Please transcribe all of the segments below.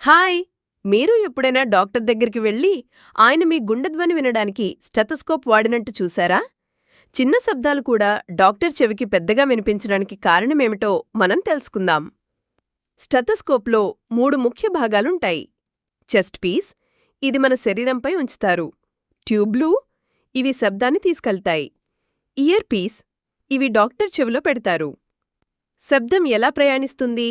Hi! మీరు ఎప్పుడైనా doctor దగ్గరికి వెళ్లి ఆయన మీ గుండె ధ్వని వినడానికి స్టెతస్కోప్ వాడినట్టు చూశారా? చిన్న శబ్దాలు కూడా డాక్టర్ చెవికి పెద్దగా వినిపించడానికి కారణమేమిటో మనం తెలుసుకుందాం. స్టెతస్కోప్లో 3 ముఖ్య భాగాలుంటాయి. చెస్ట్ పీస్, ఇది మన శరీరంపై ఉంచుతారు. ట్యూబ్లు, ఇవి శబ్దాన్ని తీసుకెళ్తాయి. ఇయర్ పీస్, ఇవి డాక్టర్ చెవిలో పెడతారు. శబ్దం ఎలా ప్రయాణిస్తుంది?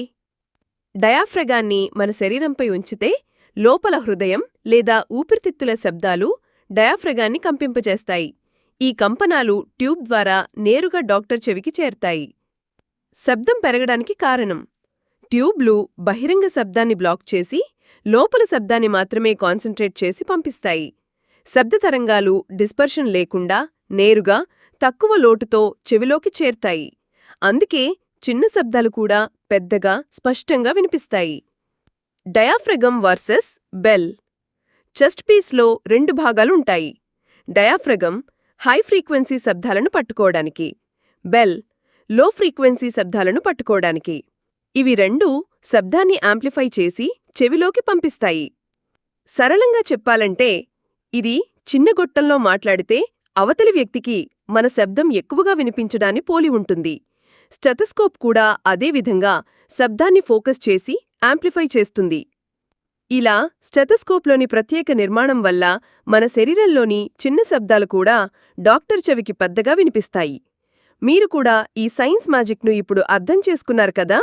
డయాఫ్రగాన్ని మన శరీరంపై ఉంచితే లోపల హృదయం లేదా ఊపిరితిత్తుల శబ్దాలు డయాఫ్రగాన్ని కంపింపచేస్తాయి. ఈ కంపనాలు ట్యూబ్ ద్వారా నేరుగా డాక్టర్ చెవికి చేరతాయి. శబ్దం పెరగడానికి కారణం: ట్యూబ్లు బహిరంగ శబ్దాన్ని బ్లాక్ చేసి లోపల శబ్దాన్ని మాత్రమే కాన్సంట్రేట్ చేసి పంపిస్తాయి. శబ్ద తరంగాలు డిస్పర్షన్ లేకుండా నేరుగా తక్కువ లోటుతో చెవిలోకి చేరతాయి. అందుకే చిన్న శబ్దాలు కూడా పెద్దగా స్పష్టంగా వినిపిస్తాయి. Diaphragm versus bell. చెస్ట్ పీస్లో 2 భాగాలుంటాయి. డయాఫ్రగమ్ హై ఫ్రీక్వెన్సీ శబ్దాలను పట్టుకోవడానికి, బెల్ లో ఫ్రీక్వెన్సీ శబ్దాలను పట్టుకోవడానికి. ఇవి రెండూ శబ్దాన్ని యాంప్లిఫై చేసి చెవిలోకి పంపిస్తాయి. సరళంగా చెప్పాలంటే, ఇది చిన్న గొట్టంలో మాట్లాడితే అవతలి వ్యక్తికి మన శబ్దం ఎక్కువగా వినిపించడాన్ని పోలి ఉంటుంది. స్టెతస్కోప్ కూడా అదే విధంగా శబ్దాన్ని ఫోకస్ చేసి యాంప్లిఫై చేస్తుంది. ఇలా స్టెతస్కోప్లోని ప్రత్యేక నిర్మాణం వల్ల మన శరీరంలోని చిన్న శబ్దాలు కూడా డాక్టర్ చెవికి పెద్దగా వినిపిస్తాయి. మీరు కూడా ఈ సైన్స్ మ్యాజిక్ను ఇప్పుడు అర్థం చేసుకున్నారు కదా?